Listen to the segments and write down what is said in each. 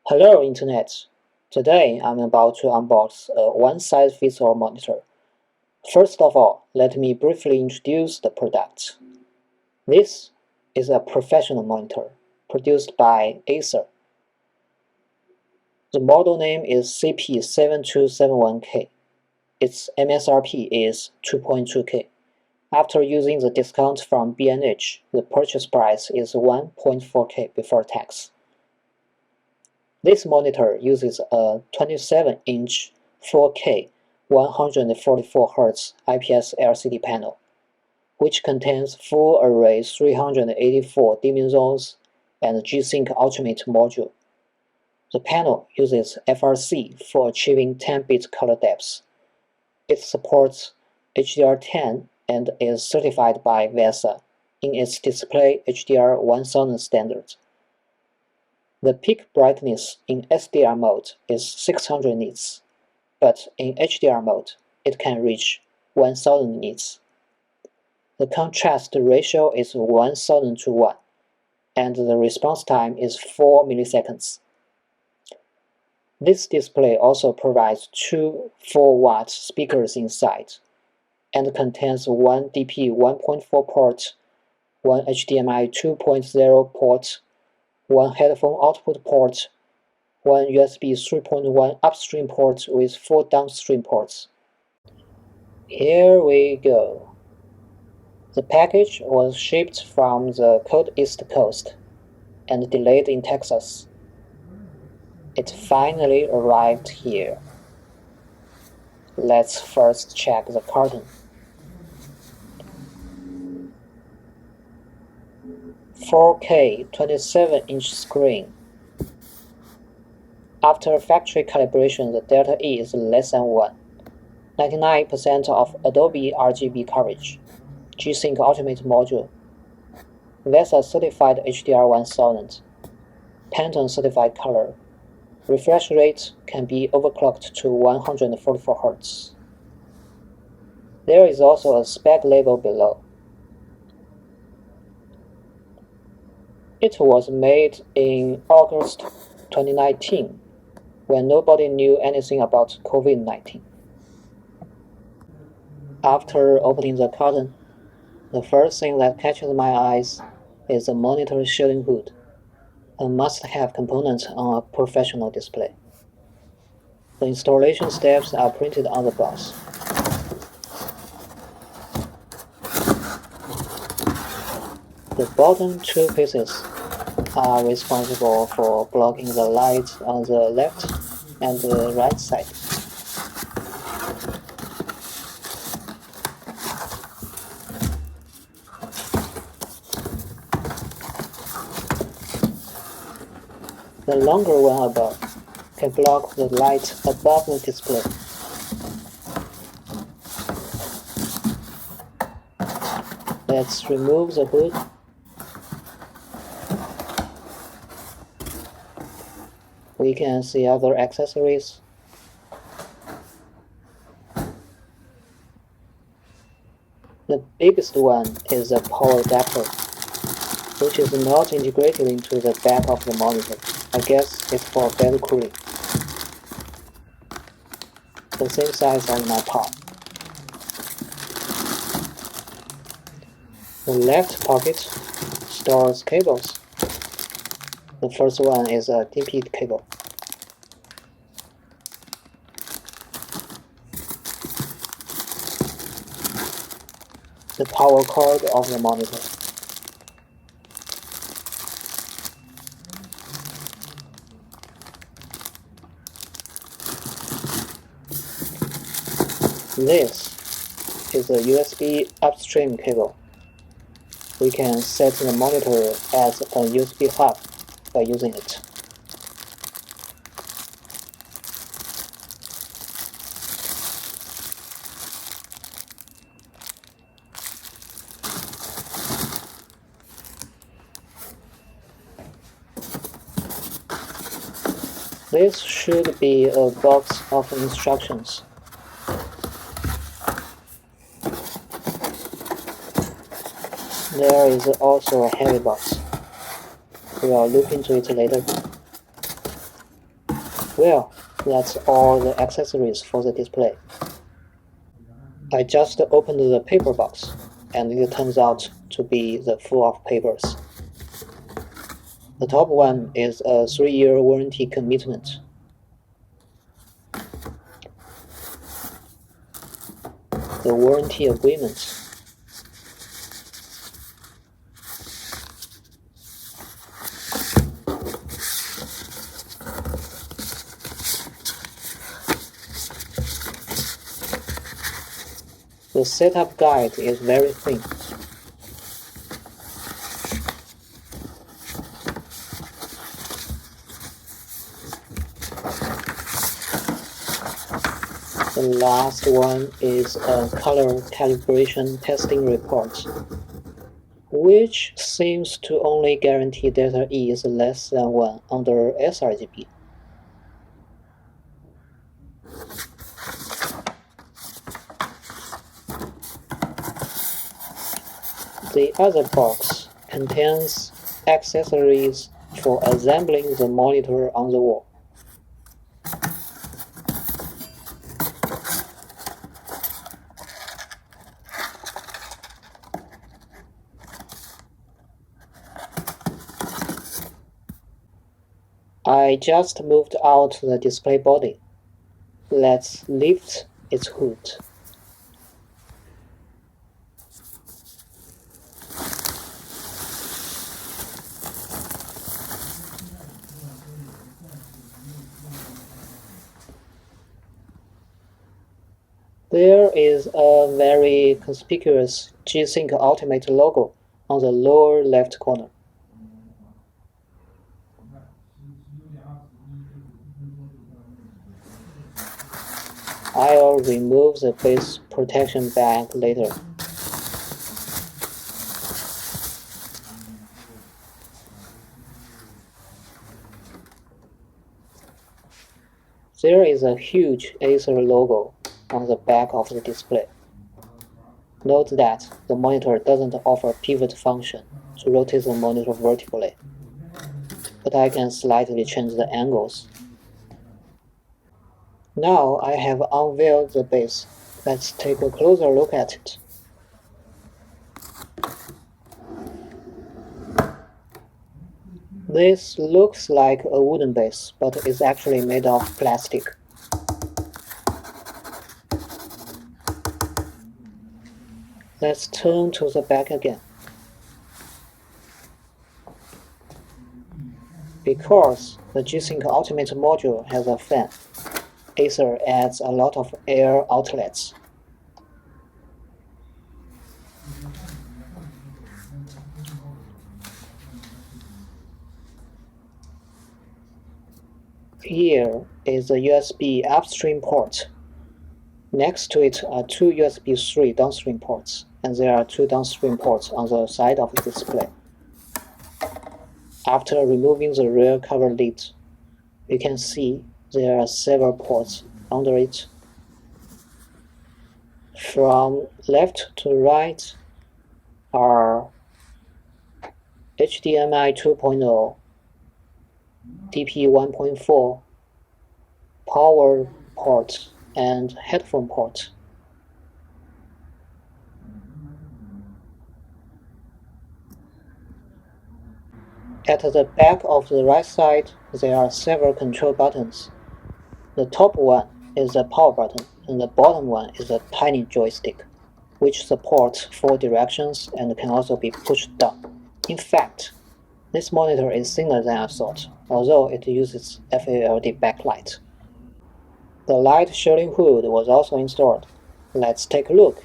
Hello Internet! Today I'm about to unbox a one-size-fits-all monitor. First of all, let me briefly introduce the product. This is a professional monitor produced by Acer. The model name is CP7271K. Its MSRP is 2.2K. After using the discount from B&H, the purchase price is 1.4K before tax. This monitor uses a 27-inch 4K 144Hz IPS LCD panel, which contains full array 384 dimming zones and G-Sync Ultimate module. The panel uses FRC for achieving 10-bit color depth. It supports HDR10 and is certified by VESA in its display HDR 1000 standard. The peak brightness in SDR mode is 600 nits, but in HDR mode it can reach 1000 nits. The contrast ratio is 1000 to 1, and the response time is 4 milliseconds. This display also provides two 4-watt speakers inside, and contains one DP 1.4 port, one HDMI 2.0 port, one headphone output port, one USB 3.1 upstream port with 4 downstream ports. Here we go. The package was shipped from the cold East Coast and delayed in Texas. It finally arrived here. Let's first check the carton. 4K 27-inch screen. After factory calibration, the delta E is less than 1. 99% of Adobe RGB coverage. G-Sync Ultimate module. VESA certified HDR 1000. Pantone certified color. Refresh rate can be overclocked to 144 Hz. There is also a spec label below. It was made in August 2019, when nobody knew anything about COVID-19. After opening the carton, the first thing that catches my eyes is the monitor shielding hood, a must-have component on a professional display. The installation steps are printed on the box. The bottom two pieces are responsible for blocking the light on the left and the right side. The longer one above can block the light above the display. Let's remove the hood. We can see other accessories. The biggest one is the power adapter, which is not integrated into the back of the monitor. I guess it's for better cooling. The same size as my palm. The left pocket stores cables. The first one is a DP cable. The power cord of the monitor. This is a USB upstream cable. We can set the monitor as a USB hub by using it. This should be a box of instructions. There is also a heavy box. We will look into it later. Well, that's all the accessories for the display. I just opened the paper box, and it turns out to be full of papers. The top one is a 3-year warranty commitment. The warranty agreement. The setup guide is very thin. The last one is a color calibration testing report, which seems to only guarantee delta E is less than 1 under sRGB. The other box contains accessories for assembling the monitor on the wall. I just moved out the display body. Let's lift its hood. There is a very conspicuous G-Sync Ultimate logo on the lower left corner. I'll remove the base protection bag later. There is a huge Acer logo on the back of the display. Note that the monitor doesn't offer pivot function to rotate the monitor vertically, but I can slightly change the angles. Now I have unveiled the base. Let's take a closer look at it. This looks like a wooden base, but is actually made of plastic. Let's turn to the back again. Because the G-Sync Ultimate module has a fan, Acer adds a lot of air outlets. Here is a USB upstream port. Next to it are 2 USB 3 downstream ports, and there are 2 downstream ports on the side of the display. After removing the rear cover lid, you can see there are several ports under it. From left to right are HDMI 2.0, DP 1.4, power port, and headphone port. At the back of the right side, there are several control buttons. The top one is the power button, and the bottom one is a tiny joystick, which supports 4 directions and can also be pushed down. In fact, this monitor is thinner than I thought, although it uses FALD backlight. The light shielding hood was also installed. Let's take a look.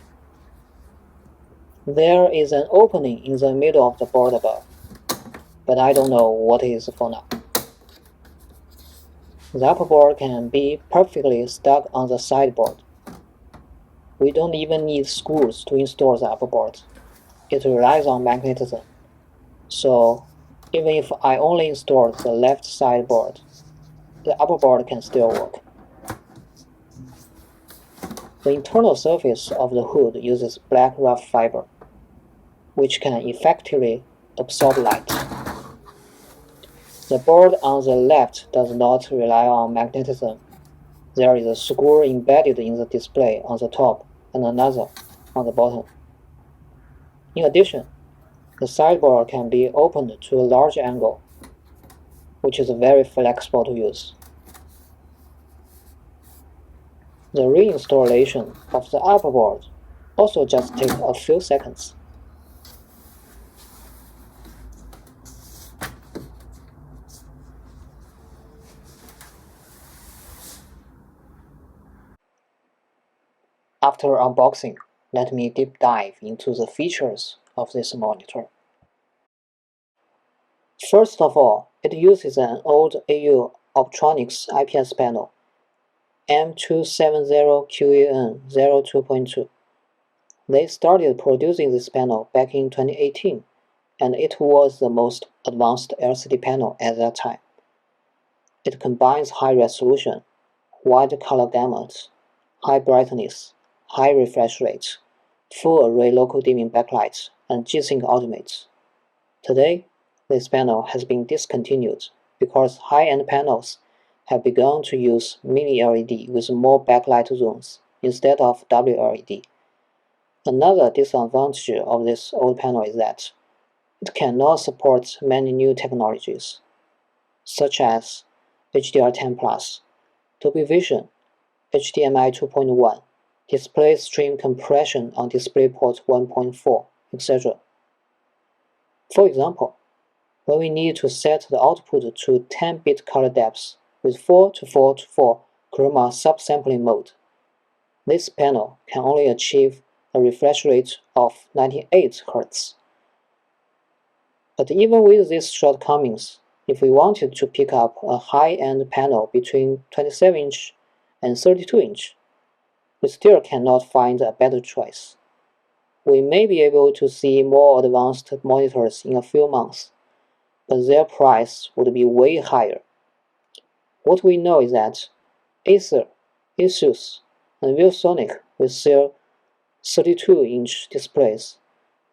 There is an opening in the middle of the board above, but I don't know what it is for now. The upper board can be perfectly stuck on the sideboard. We don't even need screws to install the upper board. It relies on magnetism. So even if I only install the left sideboard, the upper board can still work. The internal surface of the hood uses black rough fiber, which can effectively absorb light. The board on the left does not rely on magnetism. There is a screw embedded in the display on the top and another on the bottom. In addition, the sideboard can be opened to a large angle, which is very flexible to use. The reinstallation of the upper board also just takes a few seconds. After unboxing, let me deep dive into the features of this monitor. First of all, it uses an old AU Optronics IPS panel, M270QAN02.2. They started producing this panel back in 2018, and it was the most advanced LCD panel at that time. It combines high resolution, wide color gamut, high brightness, high refresh rate, full array local dimming backlights, and G-Sync Ultimate. Today, this panel has been discontinued because high-end panels have begun to use mini LED with more backlight zones instead of WLED. Another disadvantage of this old panel is that it cannot support many new technologies, such as HDR10+, Dolby Vision, HDMI 2.1, display stream compression on DisplayPort 1.4, etc. For example, when we need to set the output to 10-bit color depth with 4:4:4 chroma subsampling mode, this panel can only achieve a refresh rate of 98 Hz. But even with these shortcomings, if we wanted to pick up a high-end panel between 27-inch and 32-inch, we still cannot find a better choice. We may be able to see more advanced monitors in a few months, but their price would be way higher. What we know is that Acer, Asus, and ViewSonic will sell 32-inch displays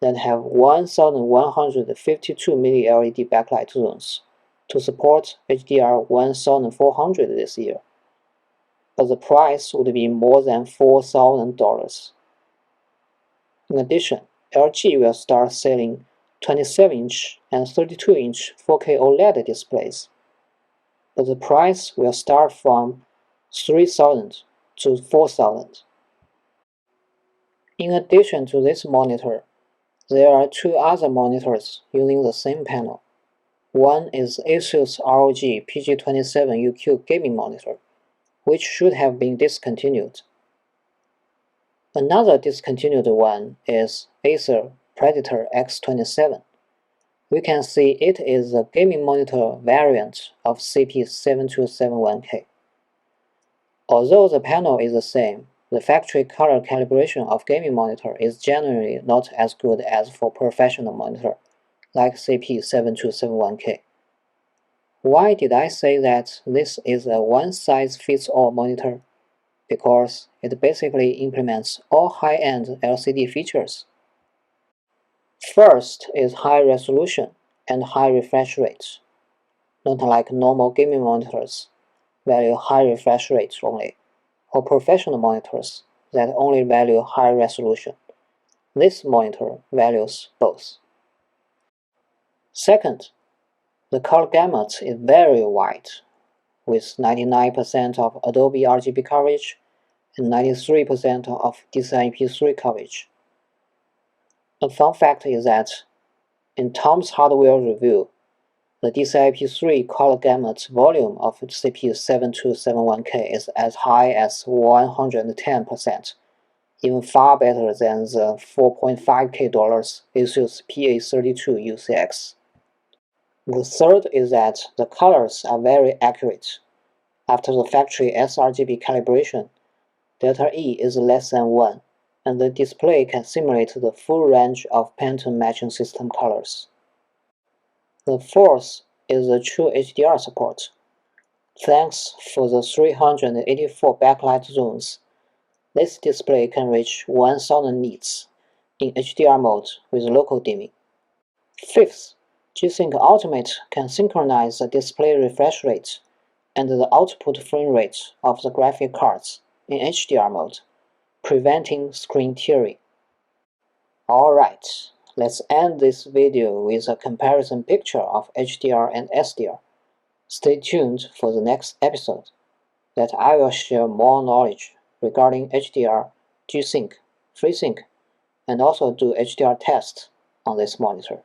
that have 1152 mini-LED backlight zones to support HDR 1400 this year, but the price would be more than $4,000. In addition, LG will start selling 27-inch and 32-inch 4K OLED displays, but the price will start from $3,000 to $4,000. In addition to this monitor, there are two other monitors using the same panel. One is Acer's ROG PG27UQ gaming monitor, which should have been discontinued. Another discontinued one is Acer Predator X27. We can see it is a gaming monitor variant of CP7271K. Although the panel is the same, the factory color calibration of gaming monitor is generally not as good as for professional monitor, like CP7271K. Why did I say that this is a one-size-fits-all monitor? Because it basically implements all high-end LCD features. First is high resolution and high refresh rate. Not like normal gaming monitors value high refresh rate only, or professional monitors that only value high resolution. This monitor values both. Second, the color gamut is very wide, with 99% of Adobe RGB coverage and 93% of DCI-P3 coverage. A fun fact is that, in Tom's Hardware review, the DCI-P3 color gamut volume of CP7271K is as high as 110%, even far better than the $4.5K Asus PA32 UCX. The third is that the colors are very accurate. After the factory sRGB calibration, delta E is less than 1, and the display can simulate the full range of Pantone matching system colors. The fourth is the true HDR support. Thanks for the 384 backlight zones, this display can reach 1000 nits in HDR mode with local dimming. Fifth, G-Sync Ultimate can synchronize the display refresh rate and the output frame rate of the graphic cards in HDR mode, preventing screen tearing. Alright, let's end this video with a comparison picture of HDR and SDR. Stay tuned for the next episode, that I will share more knowledge regarding HDR, G-Sync, FreeSync, and also do HDR tests on this monitor.